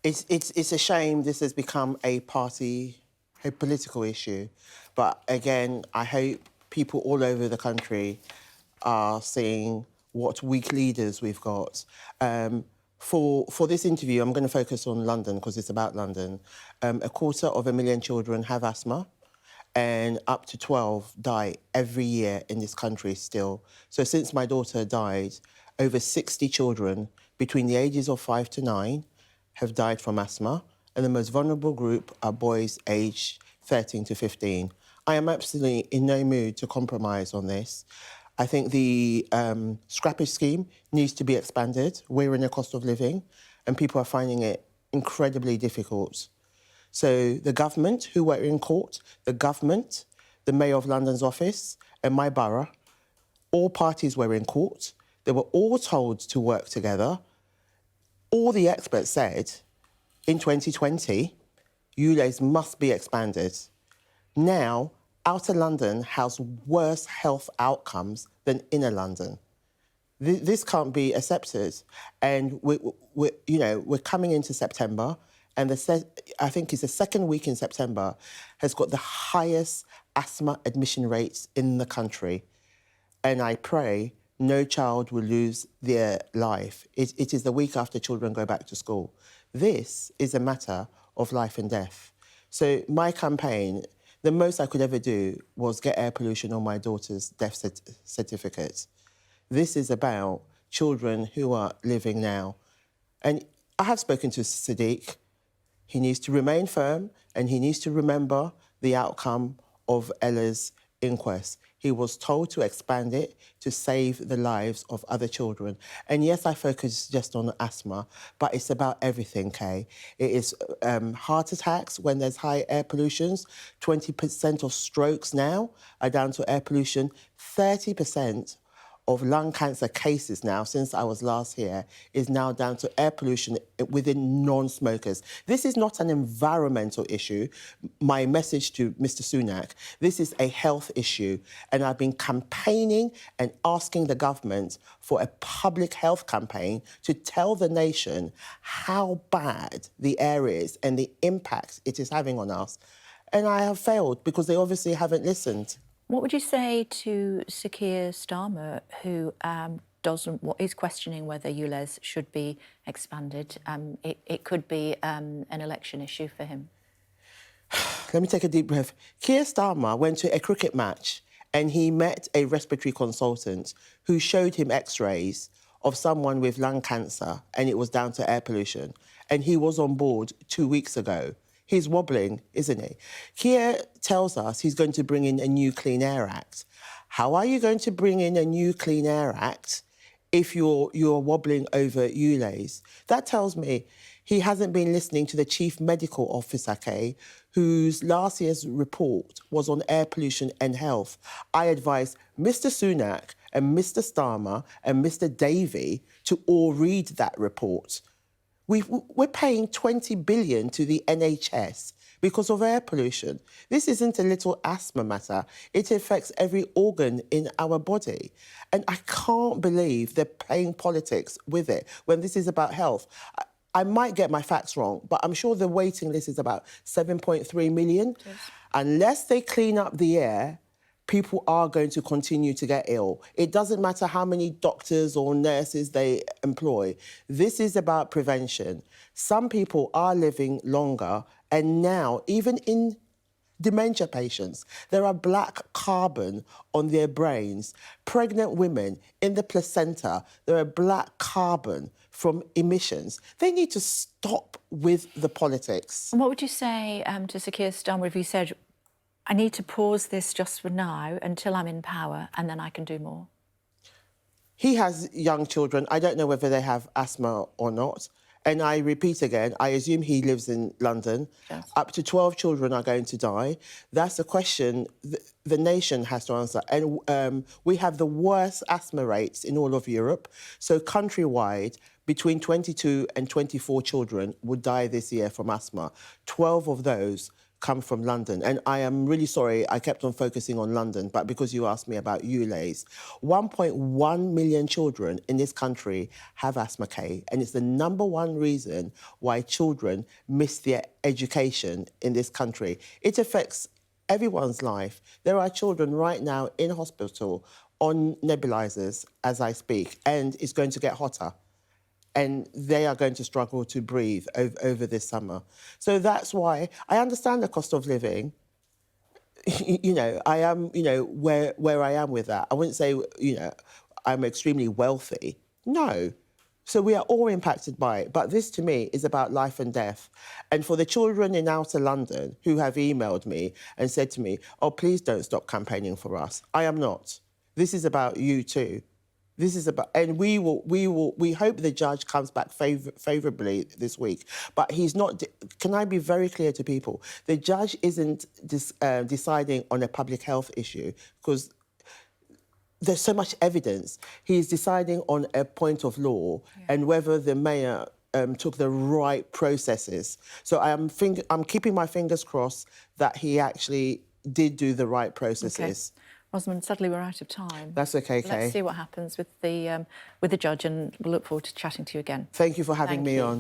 It's a shame this has become a political issue. But again, I hope people all over the country are seeing what weak leaders we've got. For this interview, I'm going to focus on London because it's about London. 250,000 children have asthma, and up to 12 die every year in this country still. So since my daughter died, over 60 children between the ages of 5 to 9 have died from asthma, and the most vulnerable group are boys aged 13 to 15. I am absolutely in no mood to compromise on this. I think the scrappage scheme needs to be expanded. We're in a cost of living, and people are finding it incredibly difficult. So the government, who were in court, the government, the Mayor of London's office, and my borough, all parties were in court. They were all told to work together. All the experts said, in 2020, ULEZ must be expanded. Now, outer London has worse health outcomes than inner London. This can't be accepted. And we're coming into September, and I think it's the second week in September has got the highest asthma admission rates in the country. And I pray no child will lose their life. It is the week after children go back to school. This is a matter of life and death. So my campaign, the most I could ever do was get air pollution on my daughter's death certificate. This is about children who are living now. And I have spoken to Sadiq. He needs to remain firm, and he needs to remember the outcome of Ella's inquest. He was told to expand it to save the lives of other children. And yes, I focus just on asthma, but it's about everything, Kay. It is heart attacks when there's high air pollution. 20% of strokes now are down to air pollution. 30% of lung cancer cases now, since I was last here, is now down to air pollution within non-smokers. This is not an environmental issue, my message to Mr. Sunak. This is a health issue, and I've been campaigning and asking the government for a public health campaign to tell the nation how bad the air is and the impact it is having on us. And I have failed because they obviously haven't listened. What would you say to Sir Keir Starmer, who is questioning whether ULEZ should be expanded? It could be an election issue for him. Let me take a deep breath. Keir Starmer went to a cricket match and he met a respiratory consultant who showed him X-rays of someone with lung cancer, and it was down to air pollution. And he was on board 2 weeks ago. He's wobbling, isn't he? Keir tells us he's going to bring in a new Clean Air Act. How are you going to bring in a new Clean Air Act if you're wobbling over ULEZ? That tells me he hasn't been listening to the Chief Medical Officer, Kay, whose last year's report was on air pollution and health. I advise Mr. Sunak and Mr. Starmer and Mr. Davey to all read that report. We're paying 20 billion to the NHS because of air pollution. This isn't a little asthma matter. It affects every organ in our body. And I can't believe they're playing politics with it when this is about health. I might get my facts wrong, but I'm sure the waiting list is about 7.3 million. Yes. Unless they clean up the air, people are going to continue to get ill. It doesn't matter how many doctors or nurses they employ. This is about prevention. Some people are living longer, and now, even in dementia patients, there are black carbon on their brains. Pregnant women in the placenta, there are black carbon from emissions. They need to stop with the politics. And what would you say to Sir Keir Starmer if he said, I need to pause this just for now until I'm in power and then I can do more? He has young children. I don't know whether they have asthma or not. And I repeat again, I assume he lives in London. Yes. Up to 12 children are going to die. That's a question the nation has to answer. And we have the worst asthma rates in all of Europe. So countrywide, between 22 and 24 children would die this year from asthma. 12 of those come from London. And I am really sorry I kept on focusing on London, but because you asked me about ULEZ, 1.1 million children in this country have asthma, Kay, and it's the #1 reason why children miss their education in this country. It affects everyone's life. There are children right now in hospital on nebulizers as I speak, and it's going to get hotter. And they are going to struggle to breathe over this summer. So that's why I understand the cost of living. You know, I am, you know, where I am with that. I wouldn't say, you know, I'm extremely wealthy. No. So we are all impacted by it. But this, to me, is about life and death. And for the children in outer London who have emailed me and said to me, oh, please don't stop campaigning for us. I am not. This is about you too. This is about, and we hope the judge comes back favourably this week. But he's not, can I be very clear to people? The judge isn't deciding on a public health issue because there's so much evidence. He's deciding on a point of law and whether the mayor took the right processes. So I'm keeping my fingers crossed that he actually did do the right processes. Okay. Rosamund, sadly we're out of time. That's okay, Kay. Let's see what happens with the judge, and we'll look forward to chatting to you again. Thank you for having me on.